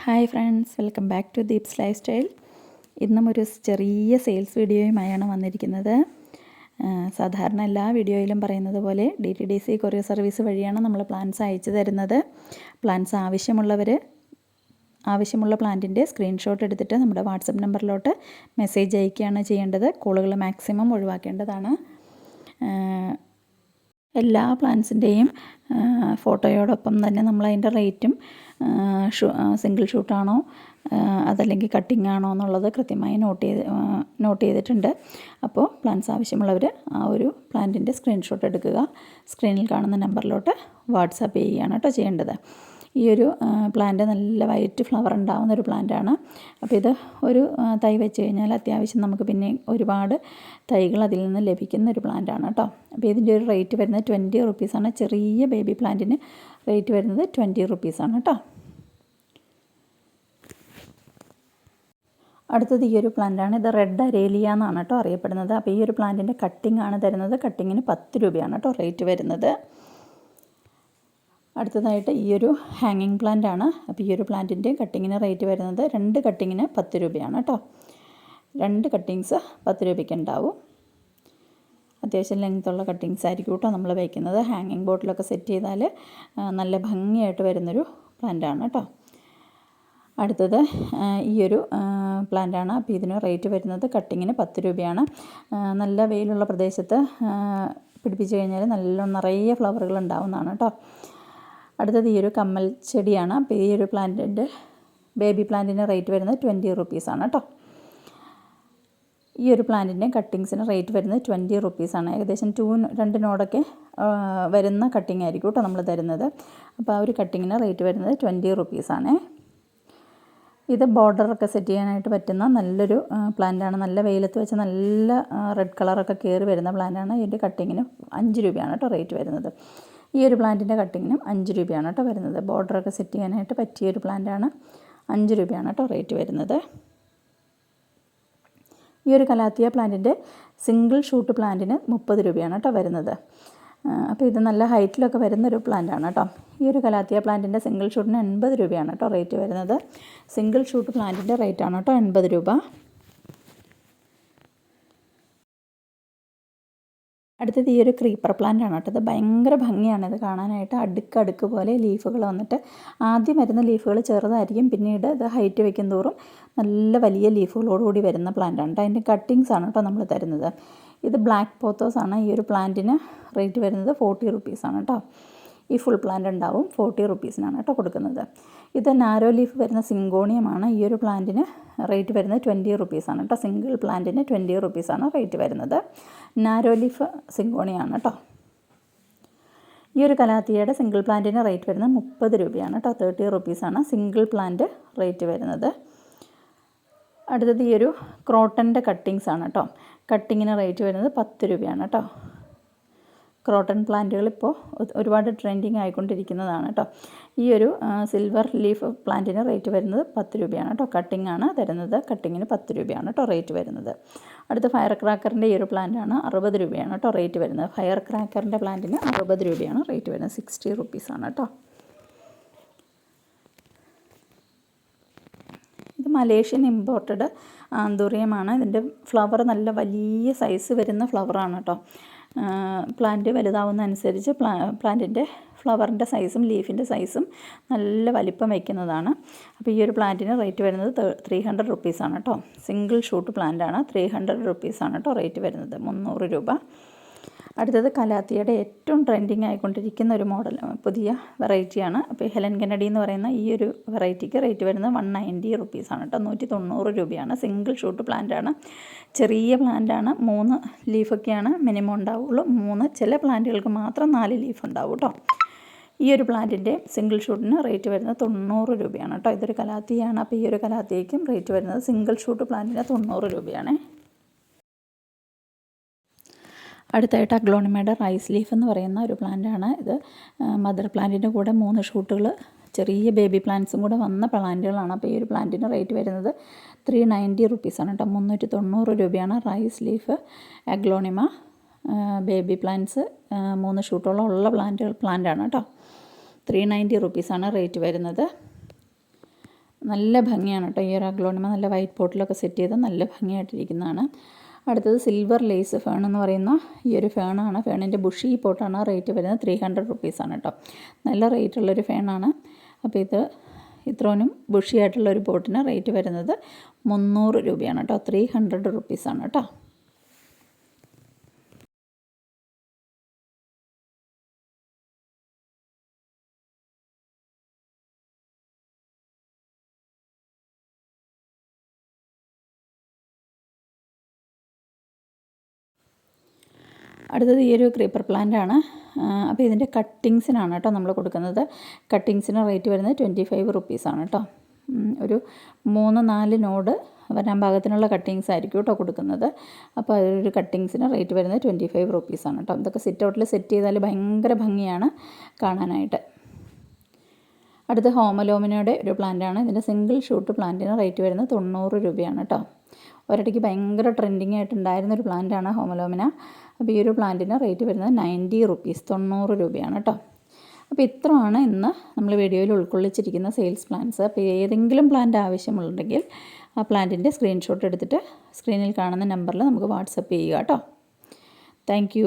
Hi friends, welcome back to Deeps lifestyle. ഇന്നും ഒരു ചെറിയ സെയിൽസ് വീഡിയോയുമായാണ് വന്നിരിക്കുന്നത്. സാധാരണ എല്ലാ വീഡിയോയിലും പറയുന്നത് പോലെ DTDC കൊറിയർ സർവീസ് വഴിയാണ് നമ്മൾ പ്ലാൻസ് അയച്ചു തരുന്നത്. പ്ലാൻസ് ആവശ്യമുള്ള പ്ലാന്റിൻ്റെ സ്ക്രീൻഷോട്ട് എടുത്തിട്ട് നമ്മുടെ വാട്സപ്പ് നമ്പറിലോട്ട് മെസ്സേജ് അയക്കുകയാണ് ചെയ്യേണ്ടത്. കോളുകൾ മാക്സിമം ഒഴിവാക്കേണ്ടതാണ്. എല്ലാ പ്ലാൻസിൻ്റെയും ഫോട്ടോയോടൊപ്പം തന്നെ നമ്മളതിൻ്റെ റേറ്റും സിംഗിൾ ഷൂട്ടാണോ അതല്ലെങ്കിൽ കട്ടിംഗ് ആണോ എന്നുള്ളത് കൃത്യമായി നോട്ട് ചെയ്തിട്ടുണ്ട്. അപ്പോൾ പ്ലാൻസ് ആവശ്യമുള്ളവർ ആ ഒരു പ്ലാന്റിൻ്റെ സ്ക്രീൻഷോട്ട് എടുക്കുക. സ്ക്രീനിൽ കാണുന്ന നമ്പറിലോട്ട് വാട്സാപ്പ് ചെയ്യുകയാണ് കേട്ടോ ചെയ്യേണ്ടത്. ഈ ഒരു പ്ലാന്റ് നല്ല വൈറ്റ് ഫ്ലവർ ഉണ്ടാകുന്ന ഒരു പ്ലാന്റാണ്. അപ്പോൾ ഇത് ഒരു തൈ വെച്ച് കഴിഞ്ഞാൽ അത്യാവശ്യം നമുക്ക് പിന്നെ ഒരുപാട് തൈകൾ അതിൽ നിന്ന് ലഭിക്കുന്ന ഒരു പ്ലാന്റാണ് കേട്ടോ. അപ്പോൾ ഇതിൻ്റെ ഒരു റേറ്റ് വരുന്നത് 20 റുപ്പീസാണ്. ചെറിയ ബേബി പ്ലാന്റിന് റേറ്റ് വരുന്നത് 20 റുപ്പീസാണ് കേട്ടോ. അടുത്തത് ഈ ഒരു പ്ലാന്റാണ്. ഇത് റെഡ് അരേലിയ എന്നാണ് കേട്ടോ അറിയപ്പെടുന്നത്. അപ്പോൾ ഈ ഒരു പ്ലാന്റിൻ്റെ കട്ടിംഗ് ആണ് തരുന്നത്. കട്ടിങ്ങിന് 10 രൂപയാണ് കേട്ടോ റേറ്റ് വരുന്നത്. അടുത്തതായിട്ട് ഈ ഒരു ഹാങ്ങിങ് പ്ലാന്റ് ആണ്. അപ്പോൾ ഈ ഒരു പ്ലാന്റിൻ്റെ കട്ടിങ്ങിന് റേറ്റ് വരുന്നത് 2 കട്ടിങ്ങിന് 10 രൂപയാണ് കേട്ടോ. 2 കട്ടിങ്സ് 10 രൂപയ്ക്ക് ഉണ്ടാവും. അത്യാവശ്യം ലെങ്ത്തുള്ള കട്ടിങ്സ് ആയിരിക്കും കേട്ടോ നമ്മൾ വയ്ക്കുന്നത്. ഹാങ്ങിങ് ബോട്ടിലൊക്കെ സെറ്റ് ചെയ്താൽ നല്ല ഭംഗിയായിട്ട് വരുന്നൊരു പ്ലാന്റാണ് കേട്ടോ. അടുത്തത് ഈ ഒരു പ്ലാന്റാണ്. അപ്പോൾ ഇതിന് റേറ്റ് വരുന്നത് കട്ടിങ്ങിന് 10 രൂപയാണ്. നല്ല വെയിലുള്ള പ്രദേശത്ത് പിടിപ്പിച്ച് കഴിഞ്ഞാൽ നല്ല നിറയെ ഫ്ലവറുകൾ ഉണ്ടാവുന്നതാണ് കേട്ടോ. അടുത്തത് ഈ ഒരു കമ്മൽ ചെടിയാണ്. അപ്പോൾ ഈ ഒരു പ്ലാന്റിൻ്റെ ബേബി പ്ലാന്റിന് റേറ്റ് വരുന്നത് 20 റുപ്പീസാണ് കേട്ടോ. ഈ ഒരു പ്ലാന്റിൻ്റെ കട്ടിങ്സിന് റേറ്റ് വരുന്നത് 20 റുപ്പീസാണ്. ഏകദേശം 2 നോഡൊക്കെ വരുന്ന കട്ടിങ് ആയിരിക്കും കേട്ടോ നമ്മൾ തരുന്നത്. അപ്പോൾ ആ ഒരു കട്ടിങ്ങിന് റേറ്റ് വരുന്നത് 20 റുപ്പീസാണ്. ഇത് ബോർഡറൊക്കെ സെറ്റ് ചെയ്യാനായിട്ട് പറ്റുന്ന നല്ലൊരു പ്ലാന്റാണ്. നല്ല വെയിലത്ത് വെച്ച് നല്ല റെഡ് കളറൊക്കെ കയറി വരുന്ന പ്ലാന്റാണ്. ഇതിൻ്റെ കട്ടിങ്ങിന് 5 രൂപയാണ് കേട്ടോ റേറ്റ് വരുന്നത്. ഈ ഒരു പ്ലാന്റിൻ്റെ കട്ടിങ്ങിനും 5 രൂപയാണ് കേട്ടോ വരുന്നത്. ബോർഡറൊക്കെ സെറ്റ് ചെയ്യാനായിട്ട് പറ്റിയൊരു പ്ലാന്റാണ്. 5 രൂപയാണ് കേട്ടോ റേറ്റ് വരുന്നത്. ഈ ഒരു കലാത്തിയ പ്ലാന്റിൻ്റെ സിംഗിൾ ഷൂട്ട് പ്ലാന്റിന് 30 രൂപയാണ് കേട്ടോ വരുന്നത്. അപ്പോൾ ഇത് നല്ല ഹൈറ്റിലൊക്കെ വരുന്നൊരു പ്ലാന്റാണ് കേട്ടോ. ഈ ഒരു കലാത്തിയ പ്ലാന്റിൻ്റെ സിംഗിൾ ഷൂട്ടിന് 80 രൂപയാണ് കേട്ടോ റേറ്റ് വരുന്നത്. സിംഗിൾ ഷൂട്ട് പ്ലാന്റിൻ്റെ റേറ്റാണ് കേട്ടോ 80 രൂപ. അടുത്തത് ഈ ഒരു ക്രീപ്പർ പ്ലാന്റ് ആണ് കേട്ടോ. ഇത് ഭയങ്കര ഭംഗിയാണ് ഇത് കാണാനായിട്ട്. അടുക്ക് പോലെ ലീഫുകൾ വന്നിട്ട് ആദ്യം വരുന്ന ലീഫുകൾ ചെറുതായിരിക്കും. പിന്നീട് ഇത് ഹൈറ്റ് വയ്ക്കും തോറും നല്ല വലിയ ലീഫുകളോടുകൂടി വരുന്ന പ്ലാന്റാണ് കേട്ടോ. അതിൻ്റെ കട്ടിങ്സ് ആണ് കേട്ടോ നമ്മൾ തരുന്നത്. ഇത് ബ്ലാക്ക് പോത്തോസ് ആണ്. ഈ ഒരു പ്ലാന്റിന് റേറ്റ് വരുന്നത് 40 റുപ്പീസാണ് കേട്ടോ. ഈ ഫുൾ പ്ലാന്റ് ഉണ്ടാവും 40 റുപ്പീസിനാണ് കേട്ടോ കൊടുക്കുന്നത്. ഇത് നാരോ ലീഫ് വരുന്ന സിങ്കോണിയമാണ്. ഈ ഒരു പ്ലാന്റിന് റേറ്റ് വരുന്നത് 20 റുപ്പീസാണ് കേട്ടോ. സിംഗിൾ പ്ലാന്റിന് 20 റുപ്പീസാണ് റേറ്റ് വരുന്നത്. നാരോ ലീഫ് സിങ്കോണിയാണ് കേട്ടോ. ഈ ഒരു കലാത്തിയയുടെ സിംഗിൾ പ്ലാന്റിന് റേറ്റ് വരുന്നത് 30 രൂപയാണ് കേട്ടോ. 30 റുപ്പീസാണ് സിംഗിൾ പ്ലാന്റ് റേറ്റ് വരുന്നത്. അടുത്തത് ഈ ഒരു ക്രോട്ടൻ്റെ കട്ടിങ്സ് ആണ് കേട്ടോ. കട്ടിങ്ങിന് റേറ്റ് വരുന്നത് 10 രൂപയാണ് കേട്ടോ. ക്രോട്ടൺ പ്ലാന്റുകൾ ഇപ്പോൾ ഒരുപാട് ട്രെൻഡിങ് ആയിക്കൊണ്ടിരിക്കുന്നതാണ് കേട്ടോ. ഈ ഒരു സിൽവർ ലീഫ് പ്ലാന്റിന് റേറ്റ് വരുന്നത് 10 രൂപയാണ് കേട്ടോ. കട്ടിംഗ് ആണ് തരുന്നത്. കട്ടിങ്ങിന് 10 രൂപയാണ് കേട്ടോ റേറ്റ് വരുന്നത്. അടുത്ത ഫയർ ക്രാക്കറിൻ്റെ ഈ ഒരു പ്ലാന്റാണ്. 60 രൂപയാണ് കേട്ടോ റേറ്റ് വരുന്നത്. ഫയർ ക്രാക്കറിൻ്റെ പ്ലാന്റിന് 60 രൂപയാണ് റേറ്റ് വരുന്നത്. 60 റുപ്പീസാണ് കേട്ടോ. ഇത് മലേഷ്യൻ ഇമ്പോർട്ടഡ് ആന്തൂറിയമാണ്. ഇതിൻ്റെ ഫ്ലവർ നല്ല വലിയ സൈസ് വരുന്ന ഫ്ലവറാണ് കേട്ടോ. പ്ലാന്റ് വലുതാവുന്നതനുസരിച്ച് പ്ലാന്റിൻ്റെ ഫ്ലവറിൻ്റെ സൈസും ലീഫിൻ്റെ സൈസും നല്ല വലിപ്പം വയ്ക്കുന്നതാണ്. അപ്പോൾ ഈ ഒരു പ്ലാന്റിന് റേറ്റ് വരുന്നത് 300 റുപ്പീസാണ് കേട്ടോ. സിംഗിൾ ഷൂട്ട് പ്ലാന്റാണ്. 300 റുപ്പീസാണ് കേട്ടോ റേറ്റ് വരുന്നത്. 300 രൂപ. അടുത്തത് കലാത്തിയുടെ ഏറ്റവും ട്രെൻഡിങ് ആയിക്കൊണ്ടിരിക്കുന്ന ഒരു മോഡൽ പുതിയ വെറൈറ്റിയാണ്. അപ്പോൾ ഹെലൻ കെനഡി എന്ന് പറയുന്ന ഈ ഒരു വെറൈറ്റിക്ക് റേറ്റ് വരുന്നത് 190 റുപ്പീസാണ് കേട്ടോ. 190 രൂപയാണ്. സിംഗിൾ ഷൂട്ട് പ്ലാന്റാണ്. ചെറിയ പ്ലാന്റാണ്. 3 ലീഫൊക്കെയാണ് മിനിമം ഉണ്ടാവുള്ളൂ. ചില പ്ലാന്റുകൾക്ക് മാത്രം 4 ലീഫ് ഉണ്ടാവും കേട്ടോ. ഈ ഒരു പ്ലാന്റിൻ്റെ സിംഗിൾ ഷൂട്ടിന് റേറ്റ് വരുന്നത് 90 രൂപയാണ് കേട്ടോ. ഇതൊരു കലാത്തിയാണ്. അപ്പോൾ ഈ ഒരു കലാത്തിയേക്കും റേറ്റ് വരുന്നത് സിംഗിൾ ഷൂട്ട് പ്ലാന്റിന് 90 രൂപയാണ്. അടുത്തായിട്ട് അഗ്ലോണിമയുടെ റൈസ് ലീഫ് എന്ന് പറയുന്ന ഒരു പ്ലാന്റാണ്. ഇത് മദർ പ്ലാന്റിൻ്റെ കൂടെ 3 ഷൂട്ടുകൾ ചെറിയ ബേബി പ്ലാന്റ്സും കൂടെ വന്ന പ്ലാന്റുകളാണ്. അപ്പോൾ ഈ ഒരു പ്ലാന്റിന് റേറ്റ് വരുന്നത് 390 റുപ്പീസാണ് കേട്ടോ. 390 രൂപയാണ് rice leaf aglaonema baby plants 3 ഷൂട്ടോളം ഉള്ള പ്ലാന്റാണ് കേട്ടോ. 390 റുപ്പീസാണ് റേറ്റ് വരുന്നത്. നല്ല ഭംഗിയാണ് കേട്ടോ. ഈ ഒരു അഗ്ലോണിമ നല്ല വൈറ്റ് പോട്ടിലൊക്കെ സെറ്റ് ചെയ്ത് നല്ല ഭംഗിയായിട്ടിരിക്കുന്നതാണ്. അടുത്തത് സിൽവർ ലേസ് ഫേൺ എന്ന് പറയുന്ന ഈ ഒരു ഫേണാണ്. ഫേണിൻ്റെ ബുഷി പോട്ടാണ്. റേറ്റ് വരുന്നത് 300 റുപ്പീസാണ് കേട്ടോ. നല്ല റേറ്റുള്ളൊരു ഫേണാണ്. അപ്പോൾ ഇത് ഇത്രയും ബുഷിയായിട്ടുള്ളൊരു പോട്ടിന് റേറ്റ് വരുന്നത് 300 രൂപയാണ് കേട്ടോ. 300 റുപ്പീസാണ് കേട്ടോ. അടുത്തത് ഈ ഒരു ക്രീപ്പർ പ്ലാന്റ് ആണ്. അപ്പോൾ ഇതിൻ്റെ കട്ടിങ്സിനാണ് കേട്ടോ നമ്മൾ കൊടുക്കുന്നത്. കട്ടിങ്സിന് റേറ്റ് വരുന്നത് 25 റുപ്പീസാണ് കേട്ടോ. ഒരു 3-4 നോഡ് വരാൻ പാകത്തിനുള്ള കട്ടിങ്സ് ആയിരിക്കും കേട്ടോ കൊടുക്കുന്നത്. അപ്പോൾ അതൊരു കട്ടിങ്സിന് റേറ്റ് വരുന്നത് 25 റുപ്പീസാണ് കേട്ടോ. ഇതൊക്കെ സിറ്റ് ഔട്ടിൽ സെറ്റ് ചെയ്താൽ ഭയങ്കര ഭംഗിയാണ് കാണാനായിട്ട്. അടുത്ത ഹോമലോമിനയുടെ ഒരു പ്ലാന്റാണ്. ഇതിൻ്റെ സിംഗിൾ ഷൂട്ട് പ്ലാന്റിന് റേറ്റ് വരുന്നത് 90 രൂപയാണ് കേട്ടോ. ഒരിടയ്ക്ക് ഭയങ്കര ട്രെൻഡിങ് ആയിട്ടുണ്ടായിരുന്നൊരു പ്ലാന്റാണ് ഹോമലോമിന. അപ്പോൾ ഈ ഒരു പ്ലാന്റിന് റേറ്റ് വരുന്നത് 90 റുപ്പീസ്, 90 രൂപയാണ് കേട്ടോ. അപ്പോൾ ഇത്രയാണ് ഇന്ന് നമ്മൾ വീഡിയോയിൽ ഉൾക്കൊള്ളിച്ചിരിക്കുന്ന സെയിൽസ് പ്ലാൻസ്. അപ്പോൾ ഏതെങ്കിലും പ്ലാന്റ് ആവശ്യമുണ്ടെങ്കിൽ ആ പ്ലാന്റിൻ്റെ സ്ക്രീൻഷോട്ട് എടുത്തിട്ട് സ്ക്രീനിൽ കാണുന്ന നമ്പറിൽ നമുക്ക് വാട്സപ്പ് ചെയ്യുക കേട്ടോ. താങ്ക്